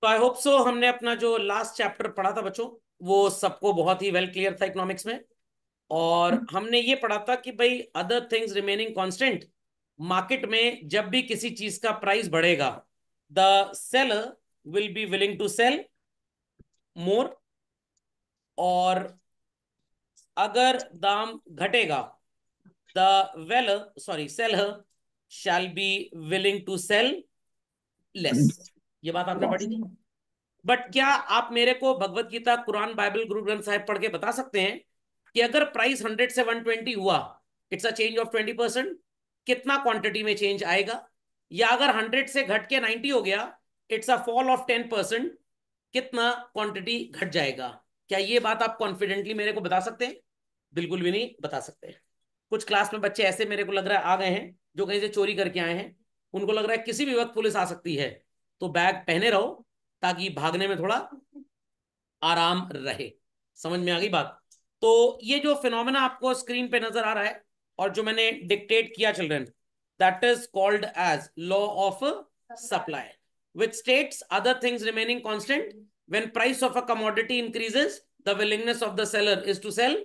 तो I hope so हमने अपना जो लास्ट चैप्टर पढ़ा था बच्चों, वो सबको बहुत ही वेल क्लियर था इकोनॉमिक्स में। और हमने ये पढ़ा था कि भाई other things remaining constant, market में जब भी किसी चीज का प्राइस बढ़ेगा, the seller will be willing to sell more, और अगर दाम घटेगा, the weller sorry seller shall be willing to sell less. ये बात आपने पढ़ी थी। बट क्या आप मेरे को भगवत गीता, कुरान, बाइबल, गुरु ग्रंथ साहिब पढ़ के बता सकते हैं कि अगर प्राइस 100 से 120 हुआ, इट्स अ चेंज ऑफ 20%, कितना क्वांटिटी में चेंज आएगा? या अगर 100 से घट के 90 हो गया, इट्स अ फॉल ऑफ 10%, कितना क्वांटिटी घट जाएगा? क्या ये बात आप कॉन्फिडेंटली मेरे को बता सकते हैं? बिल्कुल भी नहीं बता सकते। कुछ क्लास में बच्चे ऐसे मेरे को लग रहा है आ गए हैं जो कहीं से चोरी करके आए हैं, उनको लग रहा है किसी भी वक्त पुलिस आ सकती है, तो बैग पहने रहो ताकि भागने में थोड़ा आराम रहे। समझ में आ गई बात? तो ये जो फिनोमेना आपको स्क्रीन पे नजर आ रहा है और जो मैंने डिक्टेट किया children, that is called as law of supply, which states other things remaining constant, when price of a commodity increases, the willingness of the seller is to sell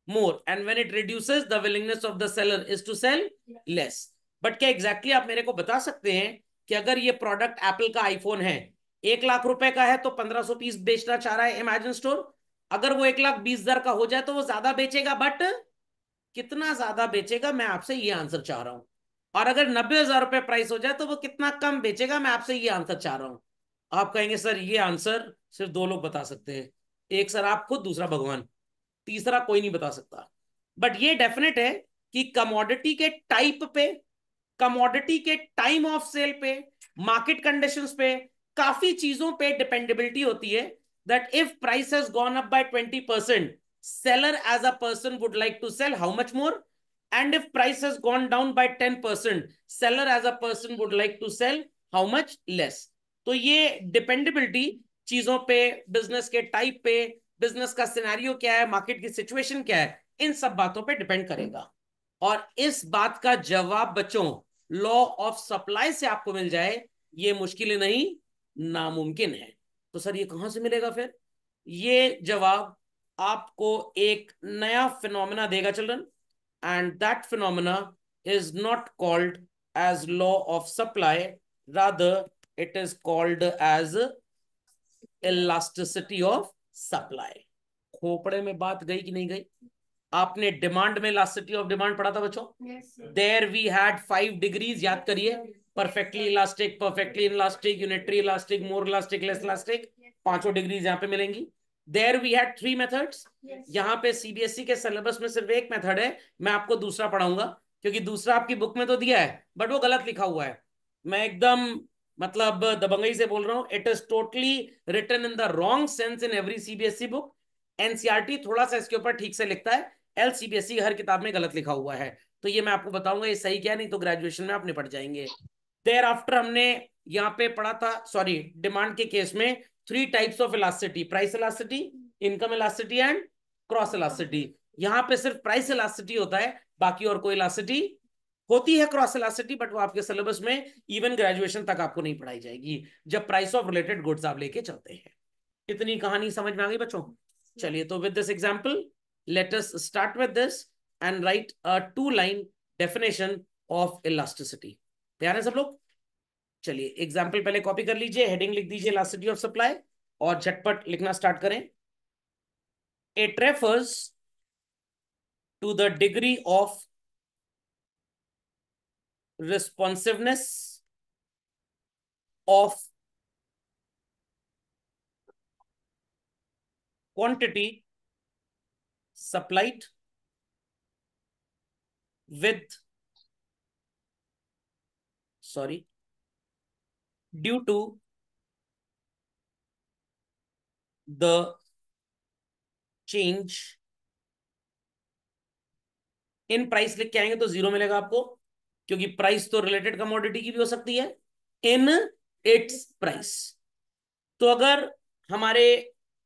more, and when it reduces, the willingness of the seller is to sell less. But क्या exactly आप मेरे को बता सकते हैं कि अगर ये प्रोडक्ट एप्पल का आईफोन है, 1 लाख रुपए का है, तो 1500 पीस बेचना चाह रहा है इमेजिन स्टोर, अगर वो 1,20,000 का हो जाए तो वो ज्यादा बेचेगा, बट कितना ज्यादा बेचेगा, मैं आपसे ये आंसर चाह रहा हूं। और अगर 90,000 रुपए प्राइस हो जाए तो वो कितना कम बेचेगा, मैं आपसे ये आंसर चाह रहा हूं। आप कहेंगे सर ये आंसर सिर्फ दो लोग बता सकते हैं, एक सर आप खुद, दूसरा भगवान, तीसरा कोई नहीं बता सकता। बट ये डेफिनेट है कि कमोडिटी के टाइप पे, कमोडिटी के टाइम ऑफ सेल पे, मार्केट कंडीशंस पे, काफी चीजों पे डिपेंडेबिलिटी होती है। That if price has gone up by 20%, seller as a person would like to sell how much more, and if price has gone down by 10%, seller as a person would like to sell how much less. तो ये dependability चीजों पे, business के type पे, business का scenario क्या है, market की सिचुएशन क्या है, इन सब बातों पे डिपेंड करेगा। और इस बात का जवाब बच्चों लॉ ऑफ सप्लाई से आपको मिल जाए, ये मुश्किल नहीं, नामुमकिन है। तो सर ये कहां से मिलेगा फिर? ये जवाब आपको एक नया फिनोमेना देगा children, and that phenomena is not called as law of supply, rather it is called as elasticity of supply. खोपड़े में बात गई कि नहीं गई? आपने डिमांड में इलास्टिसिटी ऑफ डिमांड पढ़ा था बच्चों? देयर वी हैड 5 डिग्रीज, याद करिए। Perfectly elastic, perfectly elastic, unitary elastic, more elastic, less elastic, पांचों डिग्रीज यहां पे मिलेंगी। There we had 3 methods. यहाँ पे सीबीएसई के सिलेबस में सिर्फ एक मेथड है, मैं आपको दूसरा पढ़ाऊंगा, क्योंकि दूसरा आपकी बुक में तो दिया है बट वो गलत लिखा हुआ है। मैं एकदम मतलब दबंगई से बोल रहा हूँ, it is totally written in the wrong sense in every CBSE book. NCERT थोड़ा सा इसके ऊपर ठीक से लिखता है, एलसीबीएसई हर किताब में गलत लिखा हुआ है। तो ये मैं आपको बताऊंगा ये सही क्या, नहीं तो ग्रेजुएशन में आप निपट जाएंगे। देयर आफ्टर हमने यहाँ पे पढ़ा था, सॉरी, डिमांड के केस में 3 types of elasticity, price elasticity, income elasticity and cross elasticity. यहाँ पे सिर्फ प्राइस इलास्टिसिटी होता है, बाकी और कोई इलास्टिसिटी होती है क्रॉस इलास्टिसिटी, बट वो आपके सिलेबस में इवन ग्रेजुएशन तक आपको नहीं पढ़ाई जाएगी जब प्राइस ऑफ रिलेटेड गुड्स आप लेके चलते हैं। इतनी कहानी समझ में आ गई बच्चों? चलिए, तो with this example let us start with this and write a 2 line definition of elasticity. तैयार है सब लोग? चलिए एग्जाम्पल पहले कॉपी कर लीजिए, हेडिंग लिख दीजिए इलास्टिसिटी ऑफ सप्लाई और झटपट लिखना स्टार्ट करें। It refers to the degree of responsiveness of quantity supplied with, sorry, due to the change in price. लिख के आएंगे तो 0 मिलेगा आपको, क्योंकि प्राइस तो रिलेटेड कमोडिटी की भी हो सकती है, इन इट्स प्राइस। तो अगर हमारे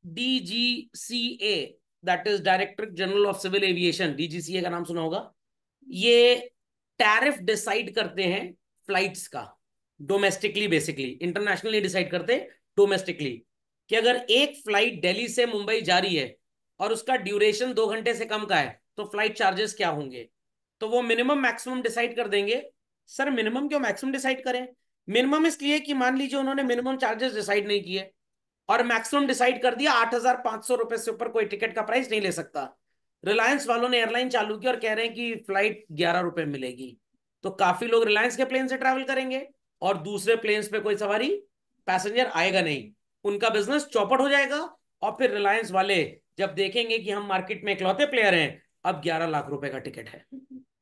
DGCA, that is director general of civil aviation, DGCA का नाम सुना होगा, ये टैरिफ डिसाइड करते हैं फ्लाइट्स का, डोमेस्टिकली, बेसिकली इंटरनेशनली डिसाइड करते डोमेस्टिकली, कि अगर एक फ्लाइट दिल्ली से मुंबई जा रही है और उसका ड्यूरेशन 2 घंटे से कम का है तो फ्लाइट चार्जेस क्या होंगे। तो वो मिनिमम मैक्सिमम डिसाइड कर देंगे। सर मिनिमम क्यों मैक्सिमम डिसाइड करें? मिनिमम इसलिए कि मान लीजिए उन्होंने मिनिमम चार्जेस डिसाइड नहीं किए और मैक्सिमम डिसाइड कर दिया 8,500 रुपए से ऊपर कोई टिकट का प्राइस नहीं ले सकता। रिलायंस वालों ने एयरलाइन चालू की और कह रहे हैं कि फ्लाइट 11 रुपए मिलेगी, तो काफी लोग रिलायंस के प्लेन से ट्रैवल करेंगे और दूसरे प्लेन्स पे कोई सवारी पैसेंजर आएगा नहीं, उनका बिजनेस चौपट हो जाएगा। और फिर रिलायंस वाले जब देखेंगे कि हम मार्केट में इकलौते प्लेयर हैं, अब 11 लाख रुपए का टिकट है,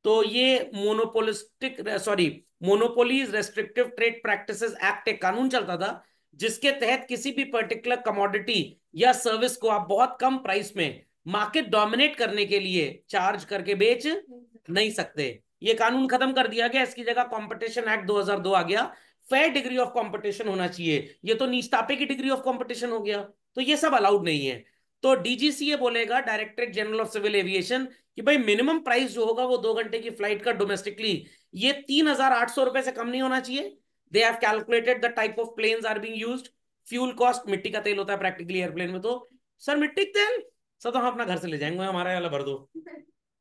तो ये monopolistic sorry monopolies restrictive trade practices act एक कानून चलता था, जिसके तहत किसी भी पर्टिकुलर कमोडिटी या सर्विस को आप बहुत कम प्राइस में मार्केट डोमिनेट करने के लिए चार्ज करके बेच नहीं सकते। ये कानून खत्म कर दिया गया, इसकी जगह कंपटीशन एक्ट 2002 आ गया। फेयर डिग्री ऑफ कंपटीशन होना चाहिए, ये तो नीचतापे की डिग्री ऑफ कंपटीशन हो गया, तो ये सब अलाउड नहीं है। तो डीजीसीए बोलेगा, directorate general of civil aviation, कि भाई मिनिमम प्राइस जो होगा वो 2 घंटे की फ्लाइट का डोमेस्टिकली ये 3,800 रुपए से कम नहीं होना चाहिए। They have calculated the type of planes are being used, fuel cost, मिट्टी का तेल होता है प्रैक्टिकली एयरप्लेन में, तो सर मिट्टी का तेल, सर तो हम अपना घर से ले जाएंगे, हमारा वाला भर दो।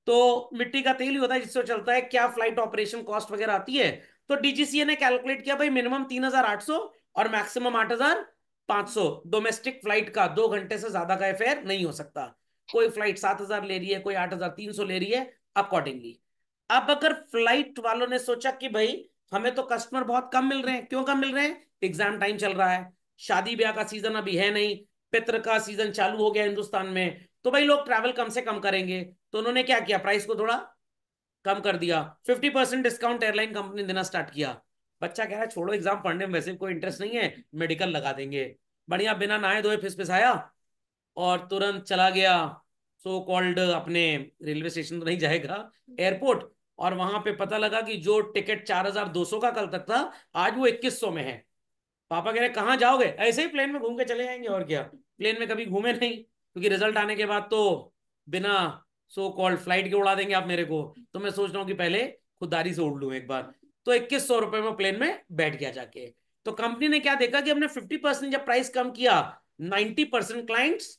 तो मिट्टी का तेल ही होता है जिससे चलता है, क्या फ्लाइट ऑपरेशन कॉस्ट वगैरह आती है। तो डीजीसीए ने कैलकुलेट किया भाई मिनिमम 3,800 और मैक्सिमम 8,500 डोमेस्टिक फ्लाइट का 2 घंटे से ज्यादा का फेयर नहीं हो सकता। कोई फ्लाइट 7,000 ले रही है, कोई 8,300 ले रही है, अकॉर्डिंगली। अब अगर फ्लाइट वालों ने सोचा कि भाई हमें तो कस्टमर बहुत कम मिल रहे हैं, क्यों कम मिल रहे हैं? एग्जाम टाइम चल रहा है, शादी ब्याह का सीजन अभी है नहीं, पित्र का सीजन चालू हो गया हिंदुस्तान में, तो भाई लोग ट्रैवल कम से कम करेंगे, तो उन्होंने क्या किया, प्राइस को थोड़ा कम कर दिया, 50% डिस्काउंट एयरलाइन कंपनी देना स्टार्ट किया। बच्चा कह रहा है छोड़ो एग्जाम पढ़ने में वैसे कोई इंटरेस्ट नहीं है, मेडिकल लगा देंगे। बढ़िया बिना नहाए धोए फिसफिसाया और तुरंत चला गया सो कॉल्ड अपने, रेलवे स्टेशन तो नहीं जाएगा, एयरपोर्ट। और वहां पे पता लगा कि जो टिकट 4,200 का कल तक था, आज वो 2,100 में है। पापा कह रहे कहाँ जाओगे? ऐसे ही प्लेन में घूम के चले जाएंगे, और क्या, प्लेन में कभी घूमे नहीं, क्योंकि रिजल्ट आने के बाद तो बिना सो कॉल्ड फ्लाइट के उड़ा देंगे आप मेरे को। तो मैं सोच रहा हूँ कि पहले खुदारी से उड़ लूँ एक बार। तो 2,100 रुपए में प्लेन में बैठ गया जाके। तो कंपनी ने क्या देखा कि हमने 50% जब प्राइस कम किया, 90% क्लाइंट्स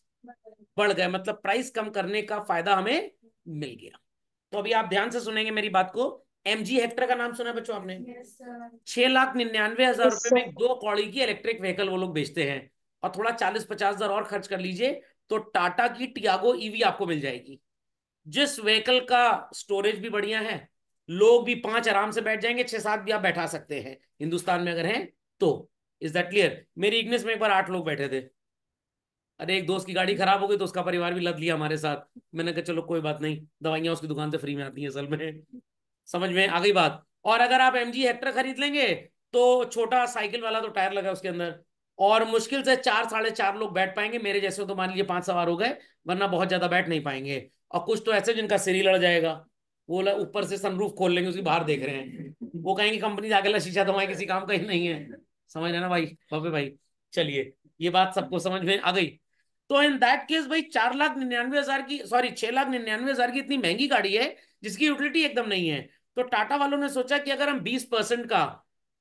बढ़ गए, मतलब प्राइस कम करने का फायदा हमें मिल गया। तो अभी आप ध्यान से सुनेंगे मेरी बात को। एमजी हेक्टर का नाम सुना है बच्चों आपने? 6,99,000 रुपए में एक 2 कौड़ी की इलेक्ट्रिक व्हीकल वो लोग बेचते हैं। और थोड़ा 40-50 हजार और खर्च कर लीजिए तो टाटा की टियागो ईवी आपको मिल जाएगी, जिस व्हीकल का स्टोरेज भी बढ़िया है, लोग भी 5 आराम से बैठ जाएंगे, 6-7 भी आप बैठा सकते हैं हिंदुस्तान में अगर हैं तो। Is that clear? मेरी इग्निस में एक बार 8 लोग बैठे थे। अरे एक दोस्त की गाड़ी खराब हो गई तो उसका परिवार भी लद लिया हमारे साथ। मैंने कहा चलो कोई बात नहीं, दवाइयां उसकी दुकान से फ्री में आती हैं असल में। समझ में आ गई बात? और अगर आप एमजी हेक्टर खरीद लेंगे तो छोटा साइकिल वाला तो टायर लगा है उसके अंदर, और मुश्किल से 4-4.5 लोग बैठ पाएंगे, मेरे जैसे तो मान लीजिए 5 सवार हो गए, वरना बहुत ज्यादा बैठ नहीं पाएंगे। और कुछ तो ऐसे जिनका सिर ही लड़ जाएगा, वो ऊपर से सनरूफ खोल लेंगे, उसकी बाहर देख रहे हैं, वो कहेंगे कंपनी से आगे शीशा तो किसी काम का ही नहीं है। समझ रहे ना भाई, बाबे भाई? चलिए, ये बात सबको समझ में आ गई। तो इन दैट केस भाई 4,99,000 की, सॉरी 6,99,000 की इतनी महंगी गाड़ी है जिसकी यूटिलिटी एकदम नहीं है। तो टाटा वालों ने सोचा कि अगर हम 20% का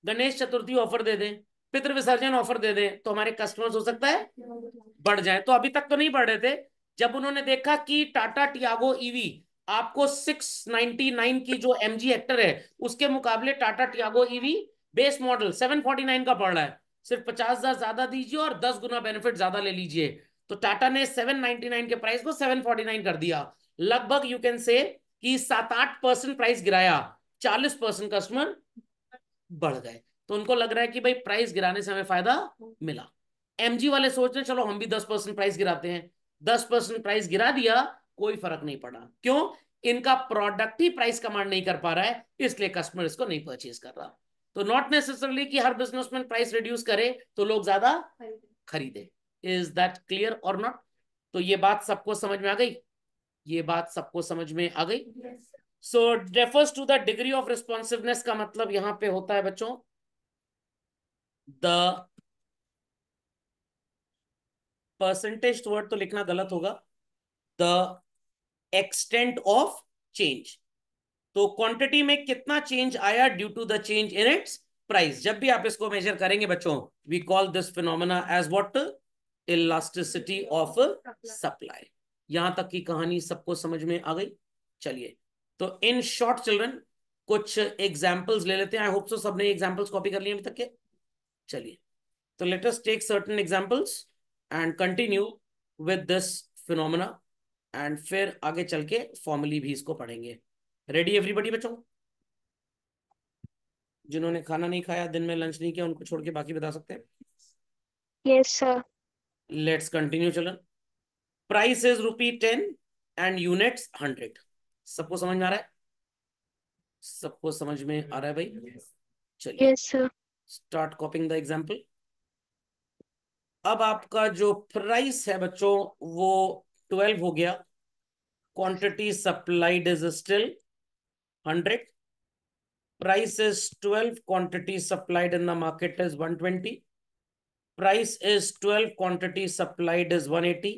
गणेश चतुर्थी ऑफर दे दें, पितृ विसर्जन ऑफर दे दें, तो हमारे कस्टमर्स हो सकता है बढ़ जाए। तो अभी तक तो नहीं बढ़ रहे थे, जब उन्होंने देखा कि टाटा टियागो ईवी आपको 699 की जो एमजी हेक्टर है उसके मुकाबले Tata Tiago EV base model 749 का पड़ रहा है, सिर्फ 50,000 ज्यादा दीजिए और 10 गुना बेनिफिट ज्यादा ले लीजिए। तो टाटा ने 799 के प्राइस को 749 कर दिया। लगभग यू कैन से कि 7-8% प्राइस गिराया, 40% कस्टमर बढ़ गए। तो उनको लग रहा है कि भाई प्राइस गिराने से हमें फायदा मिला। एमजी वाले सोच रहे चलो हम भी 10% प्राइस गिराते हैं। 10% प्राइस गिरा दिया, कोई फर्क नहीं पड़ा। क्यों? इनका प्रोडक्ट ही प्राइस कमांड नहीं कर पा रहा है, इसलिए कस्टमर इसको नहीं परचेज कर रहा। तो नॉट नेसेसरली कि हर बिजनेसमैन प्राइस रिड्यूस करे तो लोग ज्यादा खरीदे। इज दैट क्लियर और नॉट? तो ये बात सबको समझ में आ गई? ये बात सबको समझ में आ गई? So refers to the degree of responsiveness का मतलब यहां पे होता है बच्चों, द परसेंटेज, वर्ड तो लिखना गलत होगा, द एक्सटेंट ऑफ चेंज। तो क्वांटिटी में कितना चेंज आया due to the change in its price, जब भी आप इसको मेजर करेंगे बच्चों, we call this phenomena as what, elasticity of supply. यहां तक की कहानी सबको समझ में आ गई? चलिए, तो इन शॉर्ट चिल्ड्रन कुछ एग्जाम्पल्स ले लेते हैं। आई होप सो सबने एग्जाम्पल्स कॉपी कर लिए अभी तक के। चलिए, तो let us take certain examples and continue with this phenomena, and फिर आगे चल के फॉर्मली भी इसको पढ़ेंगे। रेडी एवरीबॉडी बच्चों? जिन्होंने खाना नहीं खाया, दिन में लंच नहीं किया, उनको छोड़ के बाकी बता सकते हैं। Yes sir. Let's continue children. Price is ₹10 and units 100। सबको समझ में आ रहा है? सबको समझ में आ रहा है भाई? चलिए, yes sir. Start copying the example. अब आपका जो प्राइस है बच्चों वो 12 हो गया, quantity supplied is still 100, price is 12, quantity supplied in the market is 120, price is 12, quantity supplied is 180,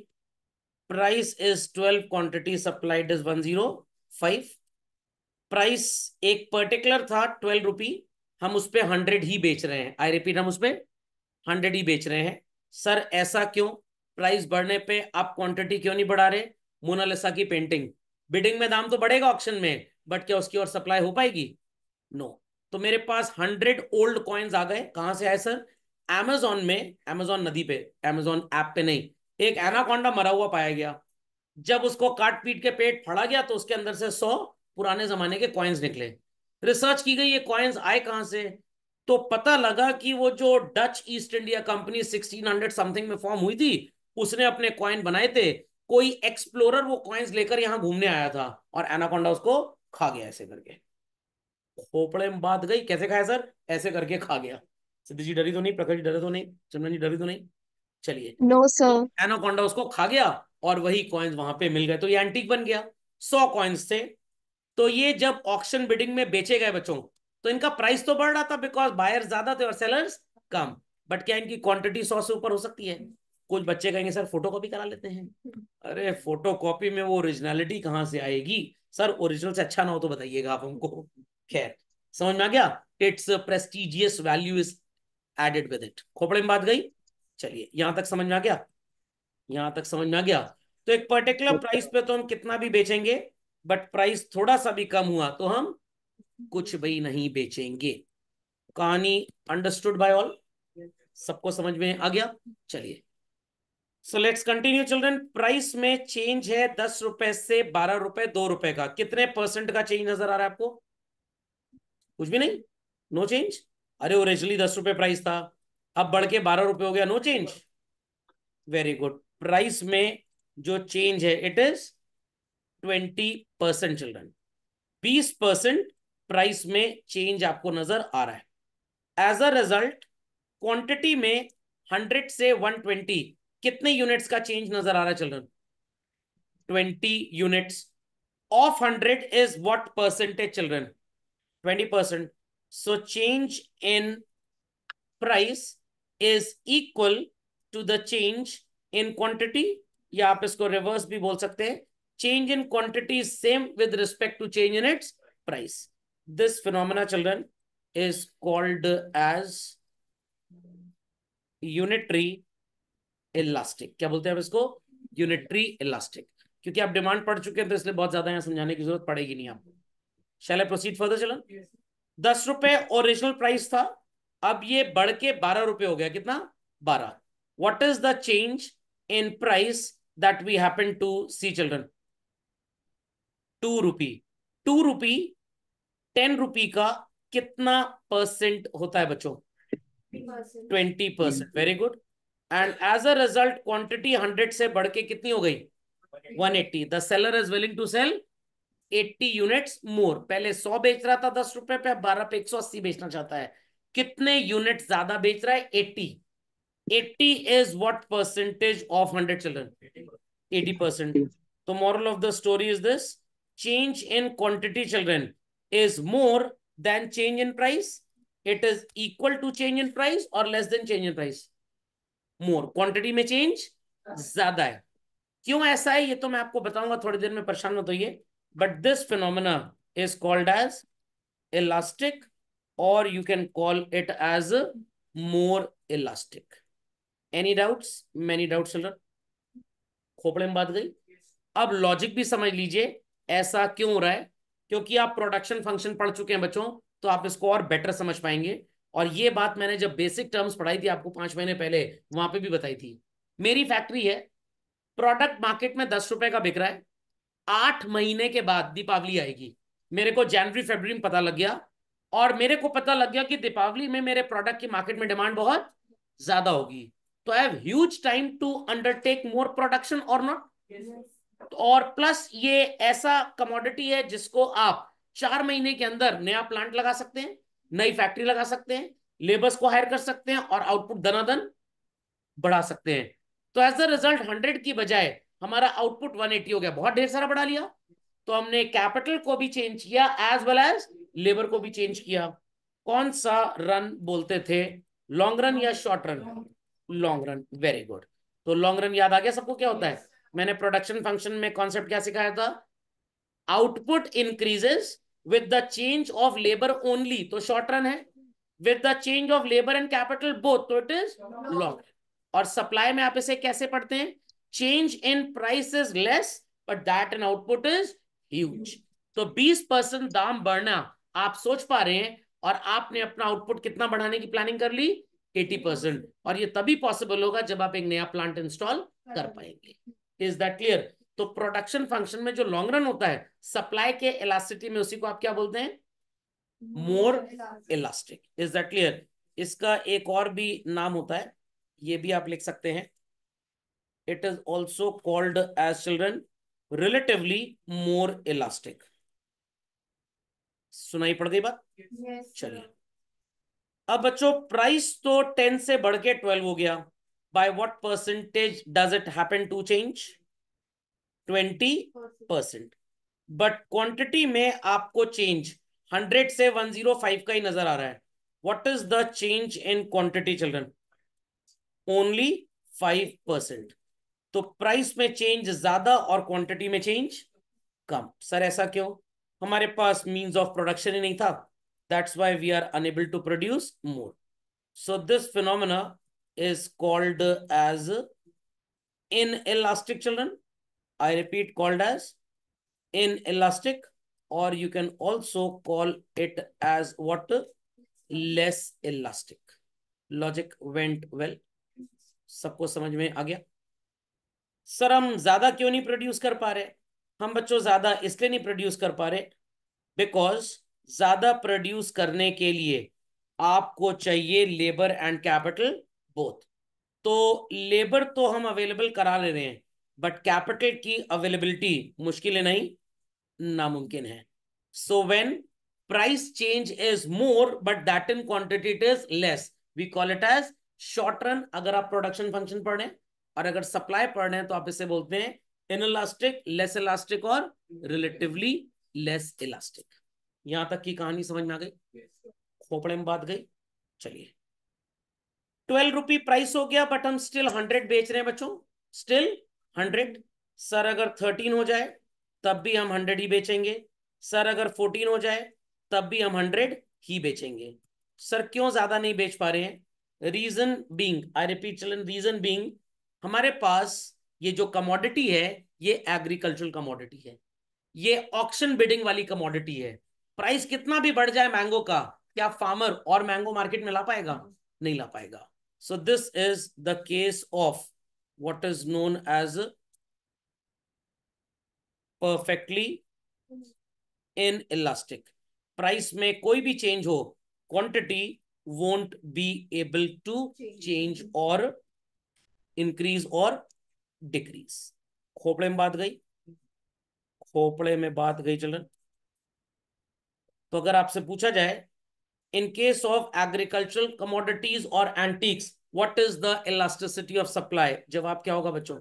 price is 12, quantity supplied is 105, price एक पर्टिकुलर था 12 रुपी, हम उस पर 100 ही बेच रहे हैं। आई रिपीट, हम उस पर 100 ही बेच रहे हैं। सर ऐसा क्यों? प्राइस बढ़ने पे आप क्वांटिटी क्यों नहीं बढ़ा रहे? मोनालिसा की पेंटिंग, बिडिंग में दाम तो बढ़ेगा ऑक्शन में, बट क्या उसकी और सप्लाई हो पाएगी? नो। तो मेरे पास 100 ओल्ड कॉइन्स आ गए। कहां से आए सर? Amazon में, Amazon नदी पे, Amazon ऐप पे नहीं, एक एनाकोंडा मरा हुआ पाया गया। जब उसको काट पीट के पेट फाड़ा गया तो उसके अंदर से 100 पुराने जमाने के कॉइन्स निकले। रिसर्च की गई ये कॉइन्स आए कहां से, तो पता लगा कि वो जो Dutch east India company 1600 something में फॉर्म हुई थी, उसने अपने कॉइन बनाए थे। कोई एक्सप्लोरर वो कॉइन्स लेकर यहां घूमने आया था और एनाकोंडा उसको खा गया ऐसे करके। खोपड़े में बात गई। कैसे खाया सर? ऐसे करके खा गया। सिद्धि जी डरी तो नहीं? प्रखर जी डरे तो नहीं? चंदन जी डरी तो नहीं? चलिए, नो सर। एनाकोंडा उसको खा गया और वही कॉइन्स वहां पे मिल गए, तो ये एंटीक बन गया। 100 कॉइन्स थे। तो ये जब ऑक्शन बिडिंग में बेचे गए बच्चों, तो इनका प्राइस तो बढ़ रहा था बिकॉज बायर्स ज्यादा थे और सेलर्स कम। बट क्या इनकी क्वांटिटी 100 से ऊपर हो सकती है? कुछ बच्चे कहेंगे सर फोटो कॉपी करा लेते हैं। अरे फोटो कॉपी में वो ओरिजिनलिटी कहां से आएगी? सर ओरिजिनल से अच्छा ना हो तो बताइएगा आप हमको। खैर, समझ में आ गया? Its prestigious value is added with it. खोपड़े में बात गई? चलिए, यहां तक समझ में आ गया? यहां तक समझ में आ गया? तो एक पर्टिकुलर प्राइस पे तो हम कितना भी बेचेंगे, बट प्राइस थोड़ा सा भी कम हुआ तो हम कुछ भी नहीं बेचेंगे। कहानी अंडरस्टूड बाय ऑल? सबको समझ में आ गया? चलिए, सो लेट्स कंटिन्यू चिल्ड्रन। प्राइस में चेंज है 10 रुपए से 12 रुपए, 2 रुपए का। कितने परसेंट का चेंज नजर आ रहा है आपको? कुछ भी नहीं? No change? अरे ओरिजिनली 10 रुपए प्राइस था, अब बढ़ के 12 रुपए हो गया, no change. Very good. Price में जो चेंज है इट इज 20% चिल्ड्रन। 20% प्राइस में चेंज आपको नजर आ रहा है। एज अ रिजल्ट क्वांटिटी में 100 से 120 कितने यूनिट्स का चेंज नजर आ रहा है children? 20 units of 100 is what percentage children? 20%। So change in price is equal to the change in quantity, या आप इसको रिवर्स भी बोल सकते हैं, change in quantity is same with respect to change in its price. This phenomena children is called as unitary elastic. क्या बोलते हैं आप इसको? Unitary elastic. क्योंकि आप डिमांड पढ़ चुके हैं तो इसलिए बहुत ज्यादा यहाँ समझाने की जरूरत पड़ेगी नहीं आपको। शैल आई प्रोसीड फर्दर चिल्ड्रन? 10 रुपए ओरिजिनल प्राइस था, अब ये बढ़ के 12 रुपए हो गया। कितना? 12। What is the change in price that we happen to see children? 2 rupee. 2 rupee 10 रुपी का कितना परसेंट होता है बच्चों? 20%। Very good. And as a result quantity 100 से बढ़ के कितनी हो गई? 180। The seller is willing to sell 80 units more. पहले 100 बेच रहा था 10 रुपए पे, अब 12 पे 180 बेचना चाहता है। कितने यूनिट ज्यादा बेच रहा है? 80। 80 is what percentage of 100 children? 80%। तो moral of the story is this: change in quantity children is more than change in price. It is equal to change in price or less than change in price? More. Quantity में change ज्यादा है। क्यों ऐसा है ये तो मैं आपको बताऊंगा थोड़ी देर में, परेशान मत होइए। But this phenomena is called as elastic or you can call it as more elastic. Any doubts? Many doubts, children? खोपड़े में बात गई। अब लॉजिक भी समझ लीजिए ऐसा क्यों हो रहा है, क्योंकि आप प्रोडक्शन फंक्शन पढ़ चुके हैं बच्चों, तो आप इसको और बेटर समझ पाएंगे। और ये बात मैंने जब बेसिक टर्म्स पढ़ाई थी आपको 5 महीने पहले, वहां पे भी बताई थी। मेरी फैक्ट्री है, प्रोडक्ट मार्केट में 10 रुपए का बिक रहा है, 8 महीने के बाद दीपावली आएगी, मेरे को जनवरी फरवरी में पता लग गया, और मेरे को पता लग गया कि दीपावली में मेरे प्रोडक्ट की मार्केट में डिमांड बहुत ज्यादा होगी, तो I have huge time to undertake more production और नॉट। और प्लस ये ऐसा कमोडिटी है जिसको आप 4 महीने के अंदर नया प्लांट लगा सकते हैं, नई फैक्ट्री लगा सकते हैं, लेबर्स को हायर कर सकते हैं और आउटपुट दनादन बढ़ा सकते हैं। तो एज अ रिजल्ट 100 की बजाय हमारा आउटपुट 180 हो गया, बहुत ढेर सारा बढ़ा लिया। तो हमने कैपिटल को भी चेंज किया एज वेल एज लेबर को भी चेंज किया। कौन सा रन बोलते थे, लॉन्ग रन या short run? Long run, very good. तो लॉन्ग रन याद आ गया सबको क्या होता है? मैंने प्रोडक्शन फंक्शन में कॉन्सेप्ट क्या सिखाया था? Output increases with the change of labour only, तो शॉर्ट रन है। With the change of labour and capital both, तो इट इज लॉन्ग रन। और सप्लाई में आप इसे कैसे पढ़ते हैं? Change in price is less but that in output is huge. तो 20% दाम बढ़ना आप सोच पा रहे हैं, और आपने अपना आउटपुट कितना बढ़ाने की प्लानिंग कर ली? 80%। और ये तभी पॉसिबल होगा जब आप एक नया प्लांट इंस्टॉल कर पाएंगे। Is that clear? तो प्रोडक्शन फंक्शन में जो लॉन्ग रन होता है सप्लाई के इलास्टिसिटी में, उसी को आप क्या बोलते हैं? मोर इलास्टिक। Is that clear? इसका एक और भी नाम होता है, ये भी आप लिख सकते हैं। It is also called as children relatively more elastic. सुनाई पड़ गई बात? चलिए, अब बच्चों प्राइस तो 10 से बढ़ के 12 हो गया, by what percentage does it happen to change? 20%। But quantity में आपको चेंज 100 से 105 का ही नजर आ रहा है। What is the change in quantity children? Only 5%। तो प्राइस में चेंज ज्यादा और क्वांटिटी में चेंज कम। सर ऐसा क्यों? हमारे पास मींस ऑफ प्रोडक्शन ही नहीं था, that's why we are unable to produce more. So this phenomena is called as inelastic children. I repeat, called as inelastic, or you can also call it as what? Less elastic. Logic went well? सबको समझ में आ गया? Sir हम ज्यादा क्यों नहीं produce कर पा रहे? हम बच्चों ज्यादा इसलिए नहीं प्रोड्यूस कर पा रहे बिकॉज ज्यादा प्रोड्यूस करने के लिए आपको चाहिए लेबर एंड कैपिटल बोथ। तो लेबर तो हम अवेलेबल करा ले रहे हैं, बट कैपिटल की अवेलेबिलिटी मुश्किल है नहीं, नामुमकिन है। So when price change is more but that in quantity it is less, we call it as short run, अगर आप प्रोडक्शन फंक्शन पढ़ रहे हैं। और अगर सप्लाई पढ़ रहे हैं तो आप इसे बोलते हैं इनइलास्टिक, लेस इलास्टिक और रिलेटिवली लेस इलास्टिक। यहां तक की कहानी समझ में आ गई? खोपड़े में बात गई? चलिए, 12 रुपी प्राइस हो गया बट हम स्टिल 100 बेच रहे हैं बच्चों, स्टिल 100। सर अगर 13 हो जाए तब भी हम 100 ही बेचेंगे, सर अगर 14 हो जाए तब भी हम 100 ही बेचेंगे। सर क्यों ज्यादा नहीं बेच पा रहे हैं? Reason being, I repeat children, reason being, हमारे पास ये जो कमोडिटी है ये एग्रीकल्चरल कमोडिटी है, ये ऑक्शन बिडिंग वाली कमोडिटी है। प्राइस कितना भी बढ़ जाए मैंगो का, क्या फार्मर और मैंगो मार्केट में ला पाएगा? नहीं ला पाएगा। So this is the case of what is known as perfectly inelastic. Price में कोई भी चेंज हो, quantity won't be able to change और इंक्रीज और डिक्रीज। खोपड़े में बात गई? खोपड़े में बात गई चिल्ड्रन? तो अगर आपसे पूछा जाए in case of agricultural commodities or antiques what is the elasticity of supply, जवाब क्या होगा बच्चों?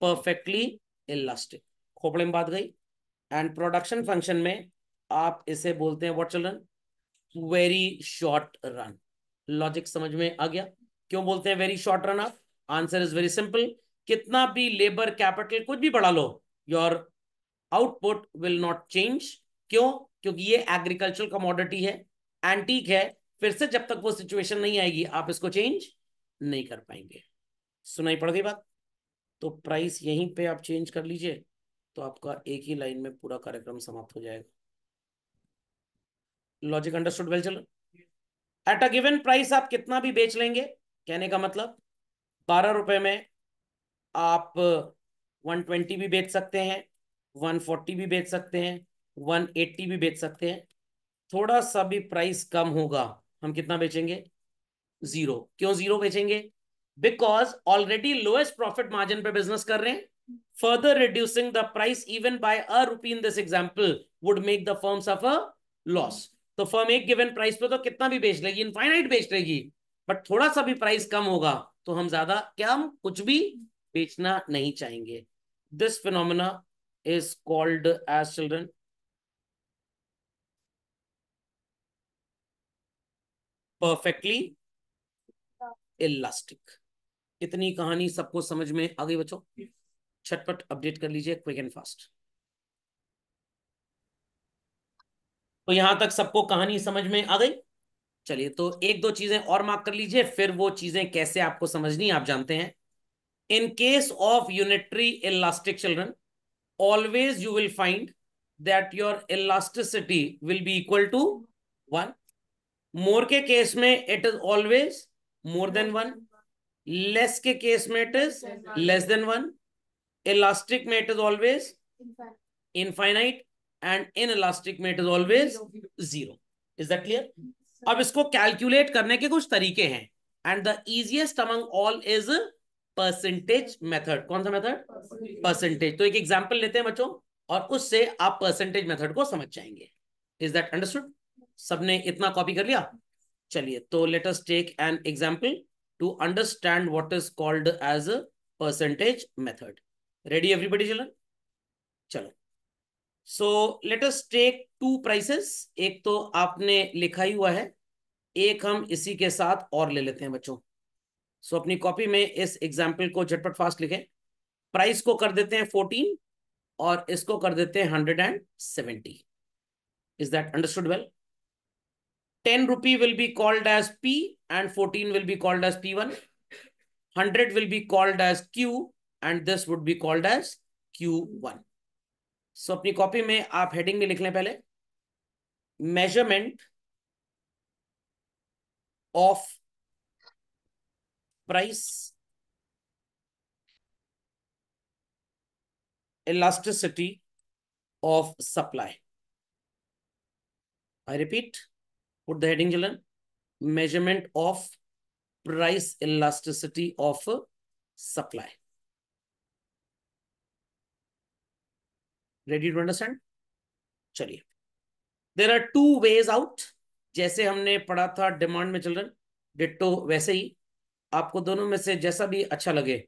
perfectly elastic। खोपड़े में बात गई। एंड प्रोडक्शन फंक्शन में आप इसे बोलते हैं what children? Very short run. Logic समझ में आ गया? क्यों बोलते हैं वेरी शॉर्ट रन? आप आंसर इज वेरी सिंपल, कितना भी लेबर कैपिटल कुछ भी बढ़ा लो, your output will not change. क्यों? क्योंकि ये एग्रीकल्चरल कमोडिटी है, एंटीक है, फिर से जब तक वो सिचुएशन नहीं आएगी आप इसको चेंज नहीं कर पाएंगे। सुनाई पड़ गई बात? तो प्राइस यहीं पे आप चेंज कर लीजिए, तो आपका एक ही लाइन में पूरा कार्यक्रम समाप्त हो जाएगा। Logic understood? वेल चलो, एट अ गिवन प्राइस आप कितना भी बेच लेंगे, कहने का मतलब 12 रुपए में आप 120 भी बेच सकते हैं, 140 भी बेच सकते हैं, 180 भी बेच सकते हैं। थोड़ा सा भी प्राइस कम होगा, हम कितना बेचेंगे? जीरो। क्यों जीरो बेचेंगे? Because already lowest profit margin पे बिजनेस कर रहे हैं। Further reducing the price even bye a rupee in this example would make the firm suffer loss. तो फर्म एक गिवन प्राइस पे तो कितना भी बेच लेगी, इनफाइनाइट बेच लेगी, बट थोड़ा सा भी प्राइस कम होगा तो हम ज्यादा क्या, हम कुछ भी बेचना नहीं चाहेंगे। This phenomena is called as children perfectly elastic. इतनी कहानी सबको समझ में आ गई बच्चों? झटपट अपडेट कर लीजिए, क्विक एंड फास्ट। तो यहां तक सबको कहानी समझ में आ गई? चलिए, तो एक दो चीजें और मार्क कर लीजिए, फिर वो चीजें कैसे आपको समझनी आप जानते हैं। In case of unitary elastic children, always you will find that your elasticity will be equal to 1। More के केस में it is always more than 1, less के केस में it is less than 1, elastic में it is always infinite, and inelastic में it is always zero. Is that clear? अब इसको calculate करने के कुछ तरीके हैं, and the easiest among all is percentage method. कौन सा मेथड? परसेंटेज। तो एक एग्जांपल लेते हैं बच्चों, और उससे आप परसेंटेज मेथड को समझ जाएंगे। Is that understood? सबने इतना कॉपी कर लिया? चलिए, तो let us take an example to understand what is called as percentage method. Ready everybody children? चलो, so let us take two prices. एक तो आपने लिखा ही हुआ है, एक हम इसी के साथ और ले लेते हैं बच्चों। सो अपनी कॉपी में इस एग्जाम्पल को झटपट फास्ट लिखें। प्राइस को कर देते हैं 14 और इसको कर देते हैं 170। Is that understood well? 10 rupee will be called as P and 14 will be called as P1. 100 will be called as Q and this would be called as Q1. सो अपनी कॉपी में आप हेडिंग में लिख लें पहले, measurement of price elasticity of supply. I repeat, put the heading children, measurement of price elasticity of supply. Ready to understand? चलिए, there are two ways out. जैसे हमने पढ़ा था डिमांड में चिल्ड्रन, डिट्टो वैसे ही आपको दोनों में से जैसा भी अच्छा लगे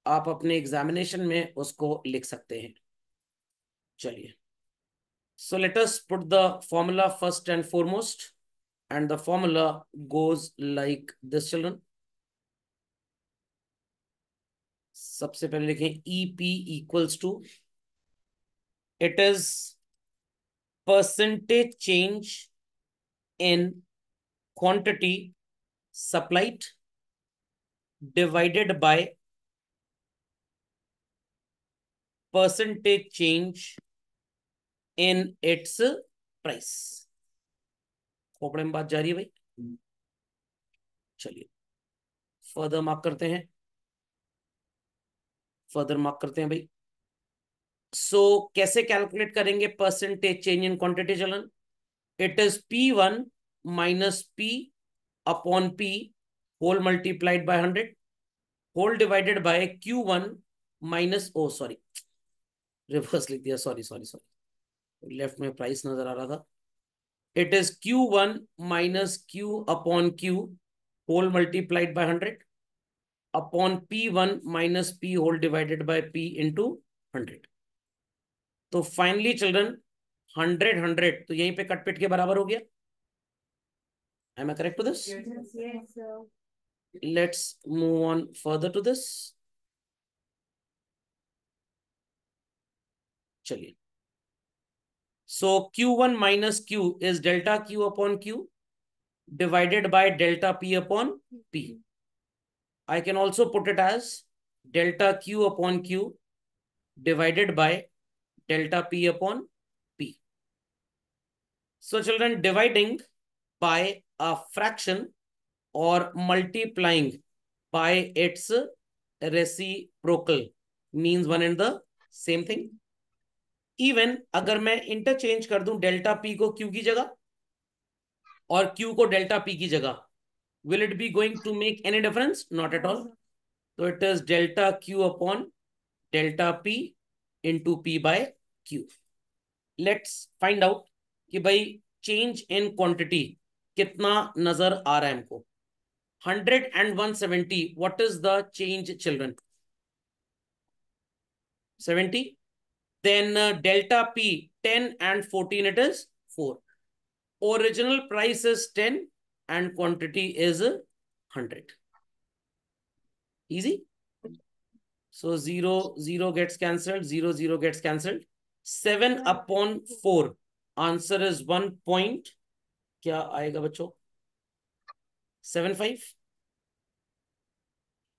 आप अपने एग्जामिनेशन में उसको लिख सकते हैं। चलिए, so let us put the formula first and foremost, and the formula goes like this children. सबसे पहले लिखें EP equals to, it is percentage change in quantity supplied divided by percentage change in its price। Khopde में बात जा रही है भाई? चलिए, फर्दर मार्क करते हैं, फर्दर मार्क करते हैं भाई। कैसे कैलकुलेट करेंगे परसेंटेज चेंज इन क्वांटिटी चलन? It is P1 minus P upon P whole multiplied by 100 whole divided by Q1 minus, oh sorry reverse लिख दिया, सॉरी सॉरी सॉरी, लेफ्ट में प्राइस नजर आ रहा था। It is Q1 minus Q upon Q whole multiplied by 100 upon P1 minus P whole divided by P into 100। तो finally children 100 तो यहीं पे कटपिट के बराबर हो गया। Am I correct to this? Let's move on further to this. चलिए, so Q1 minus Q is delta Q upon Q, divided by delta P upon P. I can also put it as delta Q upon Q divided by delta P upon P. So children, dividing by a fraction or multiplying by its reciprocal means one and the same thing. Even अगर मैं interchange कर दूं delta P को Q की जगह और Q को delta P की जगह, will it be going to make any difference? Not at all. So it is delta q upon delta p into p by q. Let's find out कि भाई change in quantity कितना नजर आ रहा है हमको. 100 and 170, what is the change, children? 70. Then delta p 10 and 14, it is 4. Original price is 10 and quantity is 100. Easy. So 0 0 gets cancelled, 0 0 gets cancelled. 7 upon 4, answer is 1 point. क्या आएगा बच्चों? 75.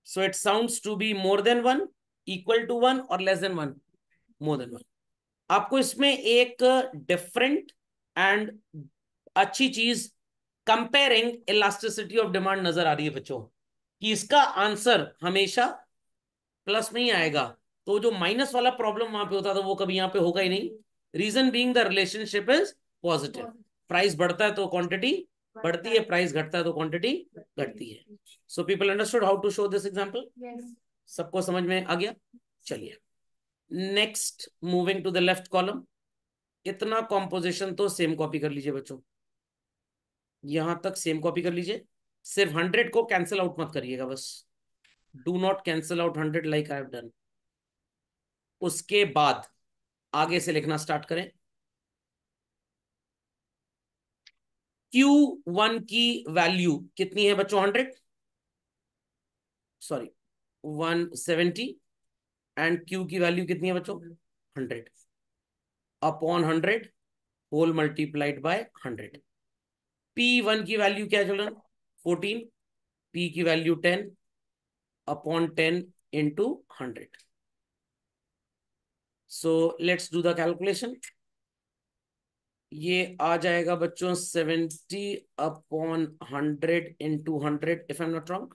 So it sounds to be more than 1, equal to 1 or less than 1? More than 1. आपको इसमें एक different and अच्छी चीज comparing elasticity of demand नजर आ रही है बच्चों, कि इसका आंसर हमेशा प्लस में ही आएगा. तो जो माइनस वाला प्रॉब्लम वहां पे होता था वो कभी यहाँ पे होगा ही नहीं. Reason being the relationship is positive. Price बढ़ता है तो क्वांटिटी बढ़ती है, प्राइस घटता है तो क्वांटिटी घटती है. So people understood how to show this example? सबको समझ में आ गया? चलिए next, moving to the left column. इतना कॉम्पोजिशन तो सेम कॉपी कर लीजिए बच्चों, यहां तक सेम कॉपी कर लीजिए. सिर्फ 100 को कैंसिल आउट मत करिएगा बस. Do not cancel out 100 like I have done. उसके बाद आगे से लिखना स्टार्ट करें. Q1 की वैल्यू कितनी है बच्चों? 100, सॉरी 170. एंड Q की वैल्यू कितनी है बच्चों? 100 upon 100 whole multiplied by 100. P1 की वैल्यू क्या है चिल्ड्रन? 14. P की value 10 upon 10 into 100. So let's do the calculation. ये आ जाएगा बच्चों 70 upon 100 into 100, if I am not wrong.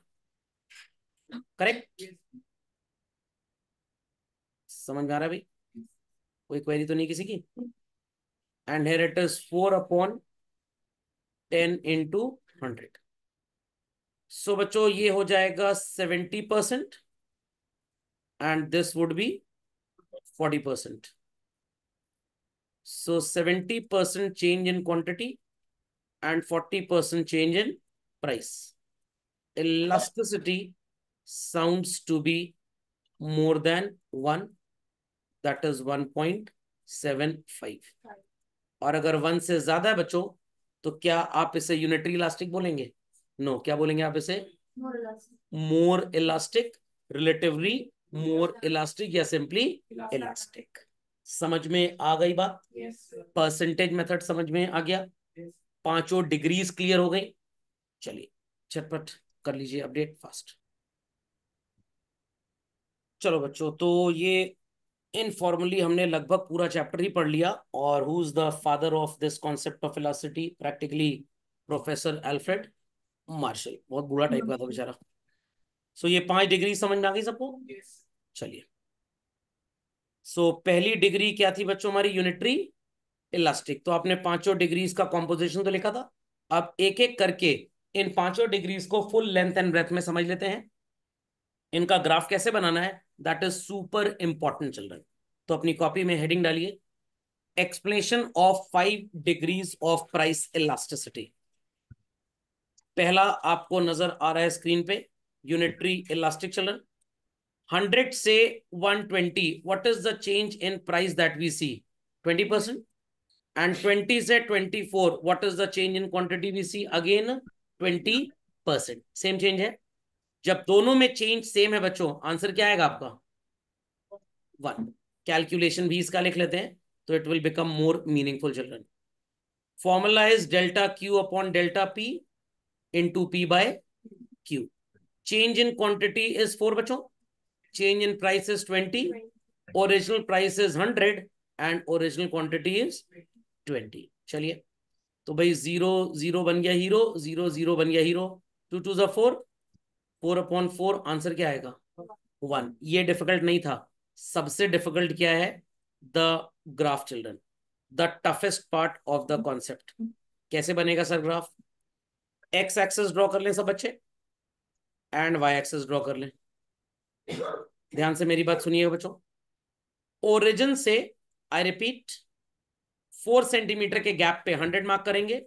Correct? समझ में आ रहा है भाई? कोई क्वेरी तो नहीं किसी की? And here it is 4 upon 10 into 100. सो बच्चों ये हो जाएगा 70% and this would be 40%. So 70% change in quantity and 40% change in price. Elasticity sounds to be more than 1, that is 1.75. और अगर 1 से ज्यादा है बच्चों तो क्या आप इसे यूनिटरी इलास्टिक बोलेंगे? नो. क्या बोलेंगे आप इसे? मोर इलास्टिक, रिलेटिवली मोर इलास्टिक, या सिंपली इलास्टिक. समझ में आ गई बात? परसेंटेज मेथड समझ में आ गया? पांचों डिग्रीज क्लियर हो गई? चलिए झटपट कर लीजिए अपडेट फास्ट. चलो बच्चों, तो ये इनफॉर्मली हमने लगभग पूरा चैप्टर ही पढ़ लिया. और who is the father of this concept of elasticity? Practically professor Alfred Marshall. बहुत बुरा टाइप का था बेचारा. सो ये 5 डिग्री समझ में आ गई सबको? चलिए. सो पहली डिग्री क्या थी बच्चों हमारी? Unitary elastic. तो आपने पांचों डिग्रीज का कॉम्पोजिशन तो लिखा था. अब एक एक करके इन पांचों डिग्रीज को फुल लेंथ एंड ब्रेथ में समझ लेते हैं. इनका ग्राफ कैसे बनाना है, that is super important children. तो अपनी कॉपी में हेडिंग डालिए, explanation of 5 degrees of price elasticity. पहला आपको नजर आ रहा है स्क्रीन पे, यूनिटरी इलास्टिक चिल्ड्रन. 100 से 120, what is the change in price that we see? 20%. And 20 से 24, what is the change in quantity we see? Again 20%. Same change है. जब दोनों में चेंज सेम है बच्चों, आंसर क्या आएगा आपका? 1. कैलकुलेशन भी इसका लिख लेते हैं तो it will become more meaningful children. Formula is delta Q upon delta P. into P by Q. Change in quantity is 4 बच्चों, change in price is 20, original price is 100 and original quantity is 20. चलिए, तो भाई 0 0 बन गया hero, 0 0 बन गया hero, 2 2 ज़ा 4, 4/4, answer क्या आएगा 1। ये डिफिकल्ट नहीं था, सबसे डिफिकल्ट क्या है, the graph children, the toughest part of the concept. कैसे बनेगा sir graph, X axis draw कर लें सब बच्चे एंड वाई एक्सेस ड्रॉ कर लें। ध्यान से मेरी बात सुनिएगा बच्चों, ओरिजिन से, आई रिपीट, 4 सेंटीमीटर के गैप पे 100 मार्क करेंगे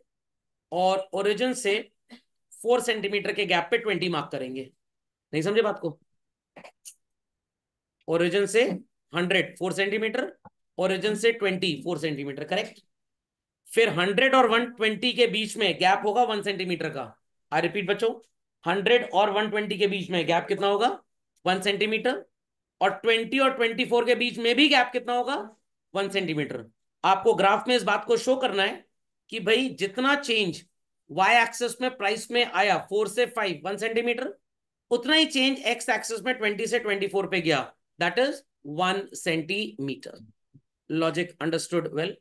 और ओरिजिन से 4 सेंटीमीटर के गैप पे 20 मार्क करेंगे। नहीं समझे बात को, ओरिजिन से 100 4 सेंटीमीटर, ओरिजिन से 20 4 सेंटीमीटर, करेक्ट। फिर 100 और 120 के बीच में गैप होगा 1 सेंटीमीटर का। आई रिपीट बच्चों, 100 और 120 के बीच में गैप कितना होगा 1 सेंटीमीटर, और 20 और 24 के बीच में भी गैप कितना होगा 1 सेंटीमीटर। आपको ग्राफ में इस बात को शो करना है कि भाई जितना चेंज वाई एक्सिस में प्राइस में आया 4 से 5 1 सेंटीमीटर, उतना ही चेंज एक्स एक्सिस में 20 से 24 पे गया, that is 1 centimetre. Logic understood well,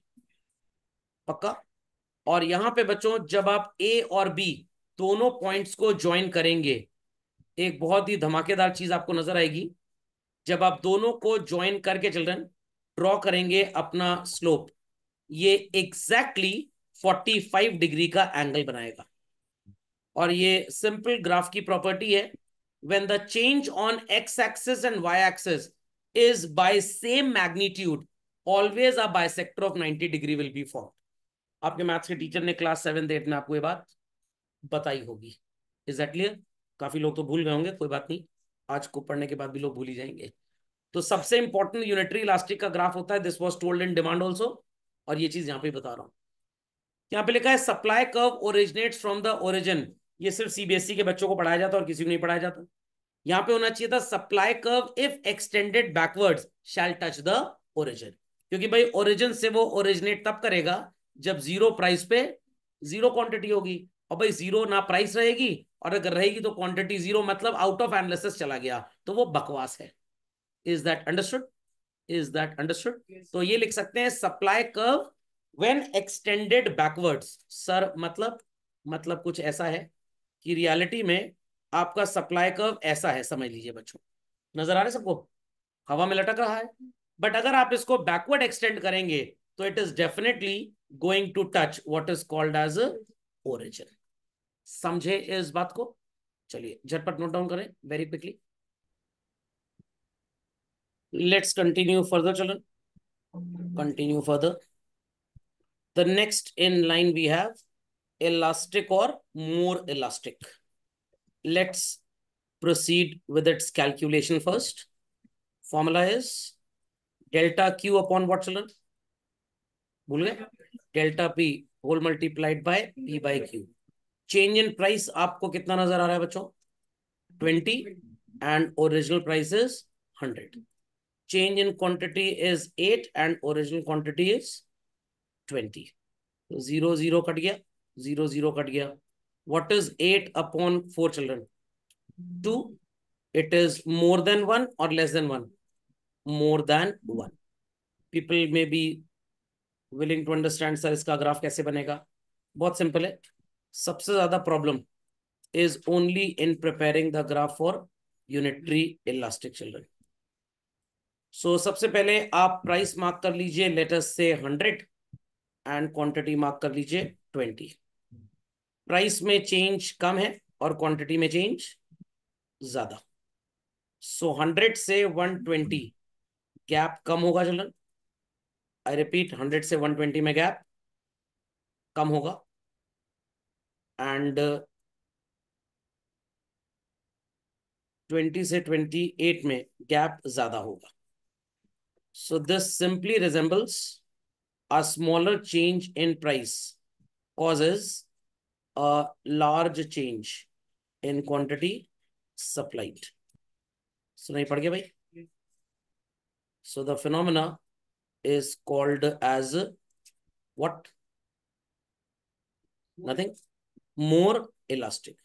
पक्का। और यहां पे बच्चों जब आप ए और बी दोनों पॉइंट्स को ज्वाइन करेंगे, एक बहुत ही धमाकेदार चीज आपको नजर आएगी। जब आप दोनों को ज्वाइन करके चिल्ड्रन ड्रॉ करेंगे अपना स्लोप, ये एग्जैक्टली 45 डिग्री का एंगल बनाएगा। और ये सिंपल ग्राफ की प्रॉपर्टी है, when the change on X axis and Y axis is by same magnitude, always a bisector of 90 degree will be formed. आपके मैथ्स के टीचर ने क्लास 7 8 में आपको ये बात बताई होगी। Is that clear? काफी लोग तो भूल गए होंगे, कोई बात नहीं, आज को पढ़ने के बाद भी लोग भूल ही जाएंगे। तो सबसे इंपॉर्टेंट यूनिटरी इलास्टिक का ग्राफ होता है, this was told in demand also, और ये चीज यहां पे बता रहा हूं। यहाँ पे लिखा है supply curve originates from the origin. ये सिर्फ सीबीएसई के बच्चों को पढ़ाया जाता है और किसी को नहीं पढ़ाया जाता। यहाँ पे होना चाहिए था supply curve if extended backwards shall touch the origin, क्योंकि भाई ओरिजिन से वो ओरिजिनेट तब करेगा जब जीरो प्राइस पे जीरो क्वांटिटी होगी, और भाई जीरो ना प्राइस रहेगी, और अगर रहेगी तो क्वांटिटी जीरो, मतलब आउट ऑफ एनालिसिस चला गया, तो वो बकवास है। Is that understood? Is that understood? तो ये लिख सकते हैं supply curve when extended backwards. Sir मतलब कुछ ऐसा है कि रियलिटी में आपका सप्लाई कर्व ऐसा है, समझ लीजिए बच्चों, नजर आ रहा है सबको, हवा में लटक रहा है। बट अगर आप इसको बैकवर्ड एक्सटेंड करेंगे तो it is definitely going to touch what is called as origin. समझे इस बात को? चलिए झटपट नोट डाउन करें very quickly. Let's continue further children, continue further. The next in line we have elastic or more elastic. Let's proceed with its calculation first. Formula is delta Q upon what children? भूल गए? Delta P whole multiplied by P by Q. Change in price आपको कितना नजर आ रहा है बच्चों? 20 and original price is 100. Change in quantity is 8 and original quantity is 20. 0 0 cut गया, 0 0 कट गया। What is 8/4 children? 2. It is more than 1 or less than 1? More than 1. People may be willing to understand sir इसका graph कैसे बनेगा। बहुत simple है, सबसे ज्यादा problem is only in preparing the graph for unitary elastic children. So सबसे पहले आप प्राइस मार्क कर लीजिए, लेट अस से 100 एंड क्वांटिटी मार्क कर लीजिए 20। प्राइस में चेंज कम है और क्वांटिटी में चेंज ज्यादा। सो 100 से 120 गैप कम होगा चलन। आई रिपीट, 100 से 120 में गैप कम होगा एंड 20 से 28 में गैप ज्यादा होगा। So this simply resembles a smaller change in price causes a large change in quantity supplied. सुनाई पड़ गया भाई? So the phenomena is called as what? Nothing. More elastic.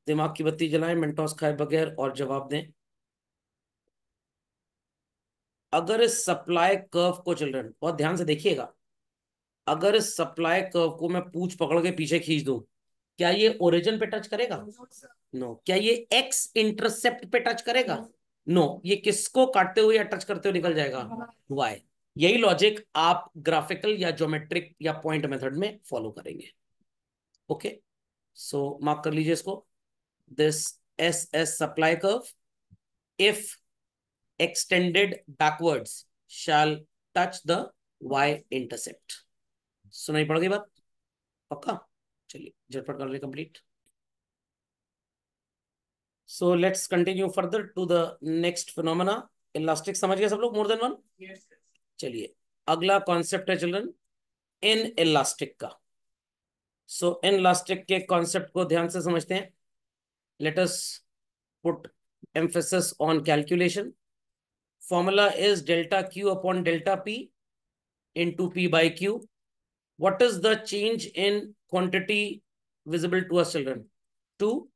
दिमाग की बत्ती जलाएं, मेंटोस खाए बगैर और जवाब दें। अगर इस सप्लाई कर्व को, चिल्ड्रन बहुत ध्यान से देखिएगा, अगर इस सप्लाई कर्व को मैं पूंछ पकड़ के पीछे खींच दूं, क्या ये ओरिजिन पे टच करेगा? नो। क्या ये एक्स इंटरसेप्ट पे टच करेगा? नो। ये किसको काटते हुए या टच करते हुए निकल जाएगा? वाई। यही लॉजिक आप ग्राफिकल या ज्योमेट्रिक या पॉइंट मेथड में फॉलो करेंगे। ओके, सो मार्क कर लीजिए इसको। This S S supply curve if extended backwards shall touch the Y intercept. सुनाई पड़ गई बात? पक्का? चलिए झटपट कर ले complete. So let's continue further to the next phenomena. Elastic समझ गए सब लोग? More than one? चलिए अगला कॉन्सेप्ट है चिल्ड्रन इन इलास्टिक का। सो इन इलास्टिक के कॉन्सेप्ट को ध्यान से समझते हैं। Let us put emphasis on calculation. Formula is delta q upon delta p into p by q. What is the change in quantity visible to us, children? 2,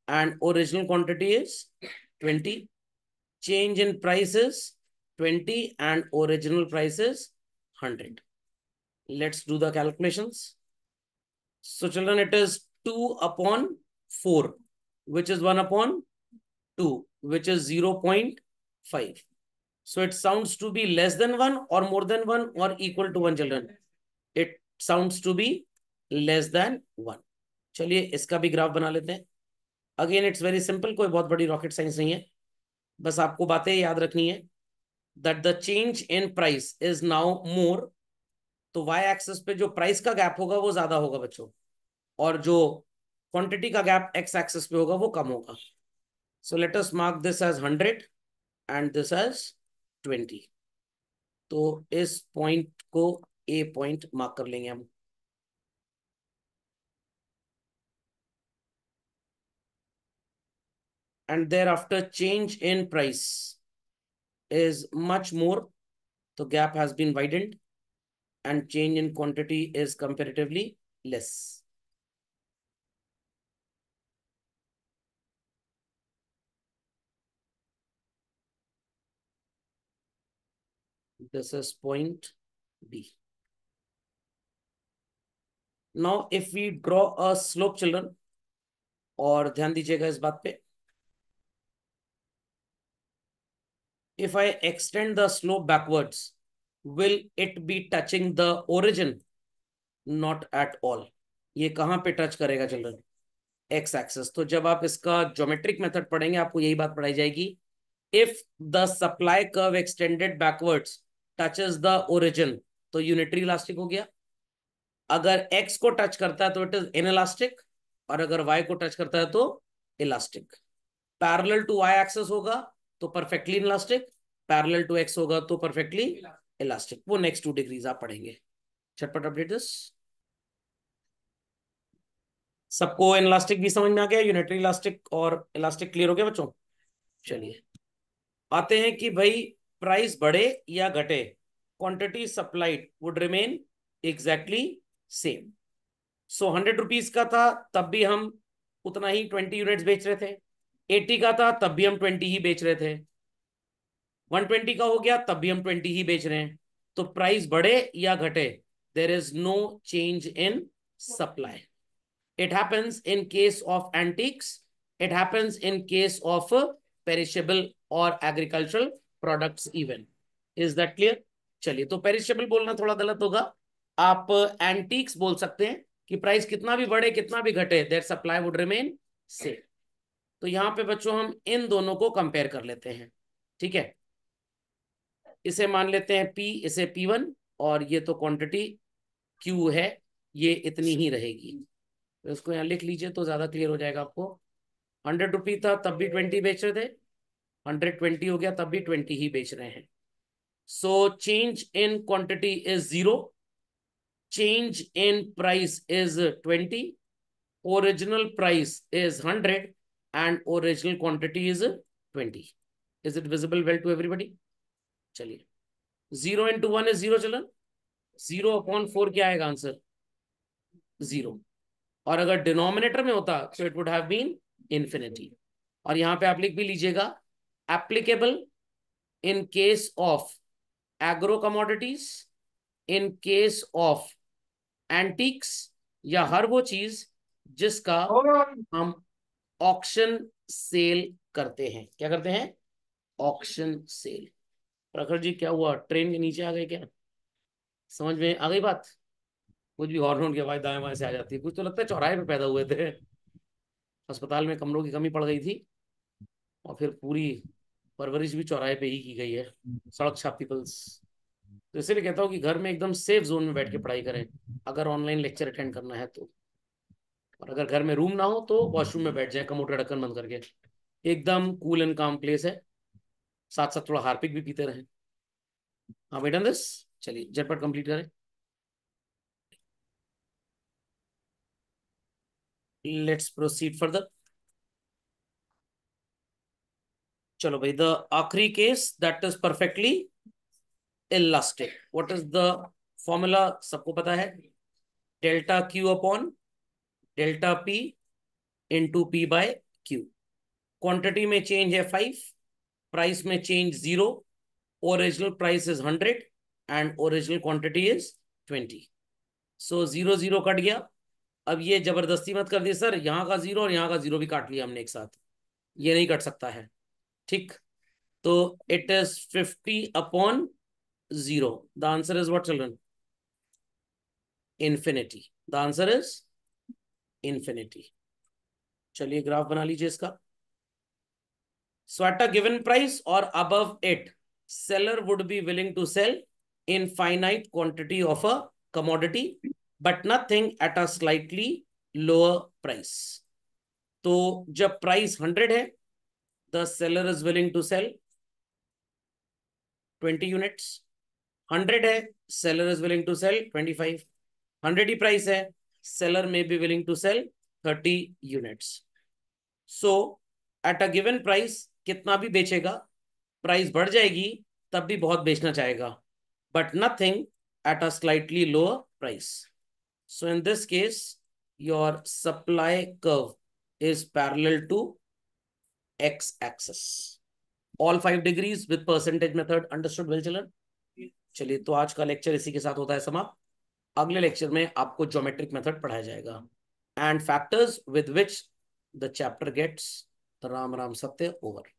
and original quantity is 20. Change in price is 20 and original price is 100. Let's do the calculations. So children, it is 2 upon 4, which is 1 upon 2, which is 0.5. So it sounds to be less than 1 or more than 1 or equal to 1, children. It sounds to be less than 1. चलिए इसका भी graph बना लेते हैं। Again it's very simple, कोई बहुत बड़ी rocket science नहीं है, बस आपको बातें याद रखनी है that the change in price is now more. तो वाई एक्सिस पे जो प्राइस का गैप होगा वो ज्यादा होगा बच्चों, और जो क्वांटिटी का गैप एक्स एक्सिस पे होगा वो कम होगा। So let us mark this as 100 and this as 20। तो इस पॉइंट को ए पॉइंट मार्क कर लेंगे हम। And thereafter change in price is much more, तो gap has been widened, and change in quantity is comparatively less. This is point B. Now if we draw a slope, children, और ध्यान दीजिएगा इस बात पे, if I extend the slope backwards, will it be touching the origin? Not at all. ये कहां पे touch करेगा चिल्ड्रन? X axis. तो जब आप इसका ज्योमेट्रिक मेथड पढ़ेंगे आपको यही बात पढ़ाई जाएगी। If the supply curve extended backwards touches the origin, तो यूनिटरी इलास्टिक हो गया। अगर x को टच करता है तो इट इज इनइलास्टिक, और अगर y को टच करता है तो elastic. Parallel to y axis होगा तो perfectly inelastic, parallel to x होगा तो परफेक्टली इलास्टिक। वो नेक्स्ट 2 डिग्रीज आप पढ़ेंगे। झटपट अपडेट दिस। सबको इनइलास्टिक भी समझ में आ गया? यूनिटरी इलास्टिक और इलास्टिक क्लियर हो गया बच्चों? चलिए आते हैं कि भाई प्राइस बढ़े या घटे, quantity supplied would remain exactly same. So 100 rupees का था तब भी हम उतना ही 20 यूनिट्स बेच रहे थे, 80 का था तब भी हम 20 ही बेच रहे थे, 120 का हो गया तब भी हम 20 ही बेच रहे हैं। तो प्राइस बढ़े या घटे, there is no change in supply. It happens in case of antiques, it happens in case of perishable और agricultural products even. Is that clear? चलिए, तो पेरिशेबल बोलना थोड़ा गलत होगा, आप एंटीक्स बोल सकते हैं कि प्राइस कितना भी बढ़े कितना भी घटे, their supply would remain same. तो यहां पे बच्चों हम इन दोनों को कंपेयर कर लेते हैं। ठीक है, इसे मान लेते हैं P, इसे P1, और ये तो क्वांटिटी Q है, ये इतनी ही रहेगी। तो इसको यहाँ लिख लीजिए तो ज्यादा क्लियर हो जाएगा आपको। 100 रुपी था तब भी 20 बेच रहे थे, 120 हो गया तब भी 20 ही बेच रहे हैं। सो change in quantity is 0, change in price is 20, original price is 100, and original quantity is 20. Is it visible well to everybody? चलिए, 0 into 1 is 0 चलन, 0 upon 4 क्या आएगा आंसर? 0। और अगर डिनोमिनेटर में होता तो it would have been infinity. और यहां पे आप लिख भी लीजिएगा, applicable in case of agro commodities, in case of antiques, या हर वो चीज जिसका हम ऑक्शन सेल करते हैं। क्या करते हैं? Auction sale. प्रखर जी क्या हुआ, ट्रेन के नीचे आ गए क्या? समझ में आ गई बात? कुछ भी हॉर्न की आवाज दाएं बाएं से आ जाती है। कुछ तो लगता है चौराहे पे पैदा हुए थे, अस्पताल में कमरों की कमी पड़ गई थी, और फिर पूरी परवरिश भी चौराहे पे ही की गई है, सड़क छाप पीपल्स। तो इसीलिए कहता हूँ कि घर में एकदम सेफ जोन में बैठ के पढ़ाई करें, अगर ऑनलाइन लेक्चर अटेंड करना है तो। और अगर घर में रूम ना हो तो वॉशरूम में बैठ जाए, कमोड ढक्कन बंद करके। एकदम कूल एंड काम प्लेस है, साथ साथ थोड़ा हार्पिक भी पीते रहें। हाँ वेट ऑन दिस। चलिए झटपट कंप्लीट करें। Let's proceed further. चलो भाई, द आखिरी case that is perfectly elastic. What is the formula? सबको पता है, delta Q upon delta P into P by Q. Quantity में चेंज है 5, प्राइस में change 0, original price is 100 and original quantity is 20। So 0 0 cut गया। अब ये जबरदस्ती मत कर दिए सर, यहाँ का 0 और यहाँ का 0 भी काट लिया हमने एक साथ, ये नहीं कट सकता है। ठीक, तो it is 50/0। The answer is what children? Infinity. The answer is infinity. चलिए ग्राफ बना लीजिए इसका। So at a given price or above it, seller would be willing to sell in finite quantity of a commodity, but nothing at a slightly lower price. तो जब price 100 है, the seller is willing to sell 20 units. 100 है, seller is willing to sell 25. 100 he price है, seller may be willing to sell 30 units. So at a given price कितना भी बेचेगा, price बढ़ जाएगी तब भी बहुत बेचना चाहेगा, but nothing at a slightly lower price. So in this case your supply curve is parallel to X axis, all 5 degrees with percentage method. Understood well children? चलिए, तो आज का लेक्चर इसी के साथ होता है समाप्त। अगले लेक्चर में आपको ज्योमेट्रिक मेथड पढ़ाया जाएगा and factors with which the chapter gets. Ram Ram सत्य। ओवर।